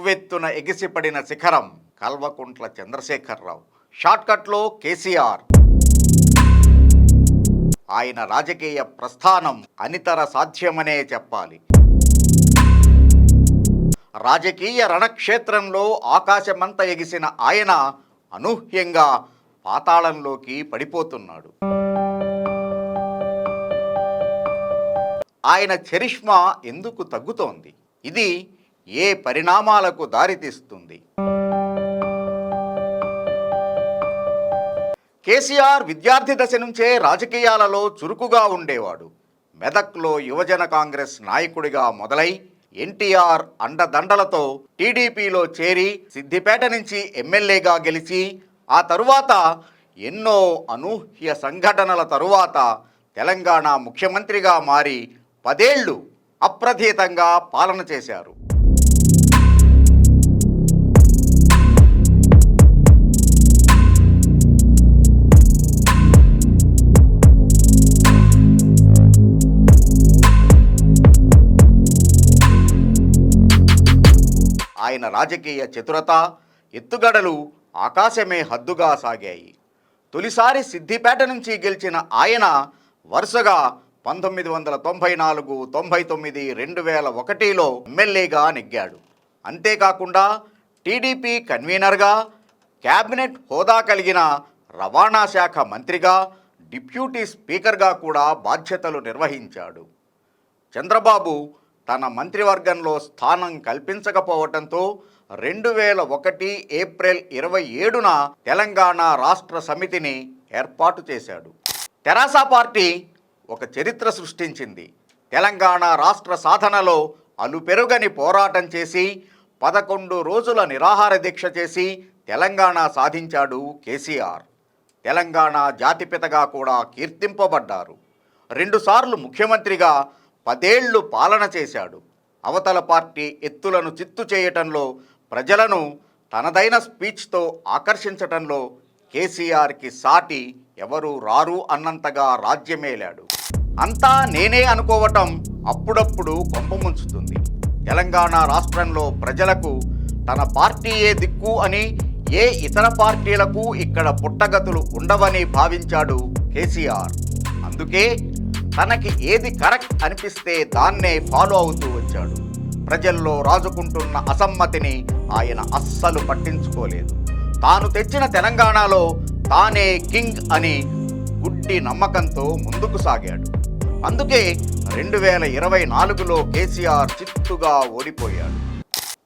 ఉవ్వెత్తున ఎగిసిపడిన శిఖరం కల్వకుంట్ల చంద్రశేఖరరావు. షార్ట్కట్లో కేసీఆర్. ఆయన రాజకీయ ప్రస్థానం అనితర సాధ్యమనే చెప్పాలి. రాజకీయ రణక్షేత్రంలో ఆకాశమంత ఎగిసిన ఆయన అనూహ్యంగా పాతాళంలోకి పడిపోతున్నాడు. ఆయన చరిష్మా ఎందుకు తగ్గుతోంది? ఇది ఏ పరిణామాలకు దారితీస్తుంది? కేసీఆర్ విద్యార్థి దశ నుంచే రాజకీయాలలో చురుకుగా ఉండేవాడు. మెదక్లో యువజన కాంగ్రెస్ నాయకుడిగా మొదలై ఎన్టీఆర్ అండదండలతో టీడీపీలో చేరి సిద్దిపేట నుంచి ఎమ్మెల్యేగా గెలిచి ఆ తరువాత ఎన్నో అనూహ్య సంఘటనల తరువాత తెలంగాణ ముఖ్యమంత్రిగా మారి 10 ఏళ్లు అప్రతిహతంగా పాలన చేశారు. ఆయన రాజకీయ చతురత, ఎత్తుగడలు ఆకాశమే హద్దుగా సాగాయి. తొలిసారి సిద్దిపేట నుంచి గెలిచిన ఆయన వరుసగా 1994, 99, 2001లో ఎమ్మెల్యేగా నెగ్గాడు. అంతేకాకుండా టీడీపీ కన్వీనర్గా, క్యాబినెట్ హోదా కలిగిన రవాణా శాఖ మంత్రిగా, డిప్యూటీ స్పీకర్గా కూడా బాధ్యతలు నిర్వహించాడు. చంద్రబాబు తన మంత్రివర్గంలో స్థానం కల్పించకపోవడంతో 2001 ఏప్రిల్ 27న తెలంగాణ రాష్ట్ర సమితిని ఏర్పాటు చేశాడు. తెరాస పార్టీ ఒక చరిత్ర సృష్టించింది. తెలంగాణ రాష్ట్ర సాధనలో అలుపెరుగని పోరాటం చేసి 11 రోజుల నిరాహార దీక్ష చేసి తెలంగాణ సాధించాడు కేసీఆర్. తెలంగాణ జాతిపితగా కూడా కీర్తింపబడ్డారు. 2 సార్లు ముఖ్యమంత్రిగా 10 ఏళ్లు పాలన చేశాడు. అవతల పార్టీ ఎత్తులను చిత్తు చేయటంలో, ప్రజలను తనదైన స్పీచ్తో ఆకర్షించటంలో కేసీఆర్కి సాటి ఎవరూ రారు అన్నంతగా రాజ్యమేలాడు. అంతా నేనే అనుకోవటం అప్పుడప్పుడు కొంపముంచుతుంది. తెలంగాణ రాష్ట్రంలో ప్రజలకు తన పార్టీయే దిక్కు అని, ఏ ఇతర పార్టీలకు ఇక్కడ పుట్టగతులు ఉండవని భావించాడు కేసీఆర్. అందుకే తనకి ఏది కరెక్ట్ అనిపిస్తే దాన్నే ఫాలో అవుతూ వచ్చాడు. ప్రజల్లో రాజుకుంటున్న అసమ్మతిని ఆయన అస్సలు పట్టించుకోలేదు. తాను తెచ్చిన తెలంగాణలో తానే కింగ్ అని గుడ్డి నమ్మకంతో ముందుకు సాగాడు. అందుకే 2024లో కేసీఆర్ చిత్తుగా ఓడిపోయాడు.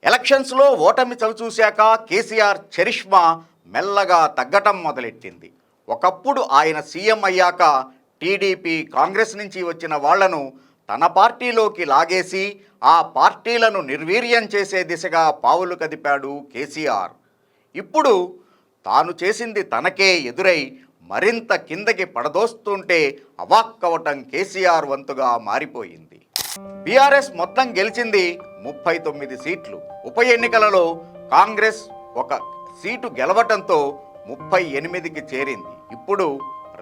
ఎలక్షన్స్లో ఓటమి చవిచూశాక కేసీఆర్ చరిష్మా మెల్లగా తగ్గటం మొదలెట్టింది. ఒకప్పుడు ఆయన సీఎం అయ్యాక టీడీపీ, కాంగ్రెస్ నుంచి వచ్చిన వాళ్లను తన పార్టీలోకి లాగేసి ఆ పార్టీలను నిర్వీర్యం చేసే దిశగా పావులు కదిపాడు కేసీఆర్. ఇప్పుడు తాను చేసింది తనకే ఎదురై మరింత కిందకి పడదోస్తుంటే అవాక్కవటం కేసీఆర్ వంతుగా మారిపోయింది. బీఆర్ఎస్ మొత్తం గెలిచింది 39 సీట్లు. ఉప ఎన్నికలలో కాంగ్రెస్ 1 సీటు గెలవటంతో 38కి చేరింది. ఇప్పుడు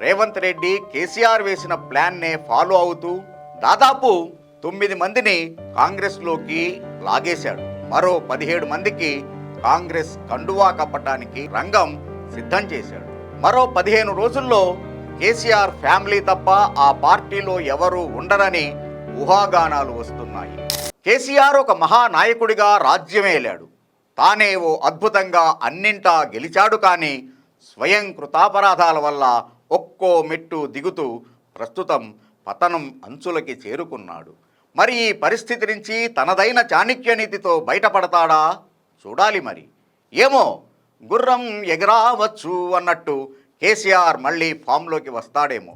రేవంత్ రెడ్డి కేసీఆర్ వేసిన ప్లాన్నే ఫాలో అవుతూ దాదాపు 9 మందిని కాంగ్రెస్లోకి లాగేశాడు. మరో 17 మందికి కాంగ్రెస్ కండువా కప్పటానికి రంగం సిద్ధం చేశాడు. మరో 15 రోజుల్లో కేసీఆర్ ఫ్యామిలీ తప్ప ఆ పార్టీలో ఎవరూ ఉండరని ఊహాగానాలు వస్తున్నాయి. కేసీఆర్ ఒక మహానాయకుడిగా రాజ్యమేలాడు. తానే ఓ అద్భుతంగా అన్నింటా గెలిచాడు. కానీ స్వయం కృతాపరాధాల వల్ల ఒక్కో మెట్టు దిగుతూ ప్రస్తుతం పతనం అంచులకి చేరుకున్నాడు. మరి ఈ పరిస్థితి నుంచి తనదైన చాణక్యనీతితో బయటపడతాడా? చూడాలి మరి. ఏమో, గుర్రం ఎగరావచ్చు అన్నట్టు కేసీఆర్ మళ్ళీ ఫామ్లోకి వస్తాడేమో.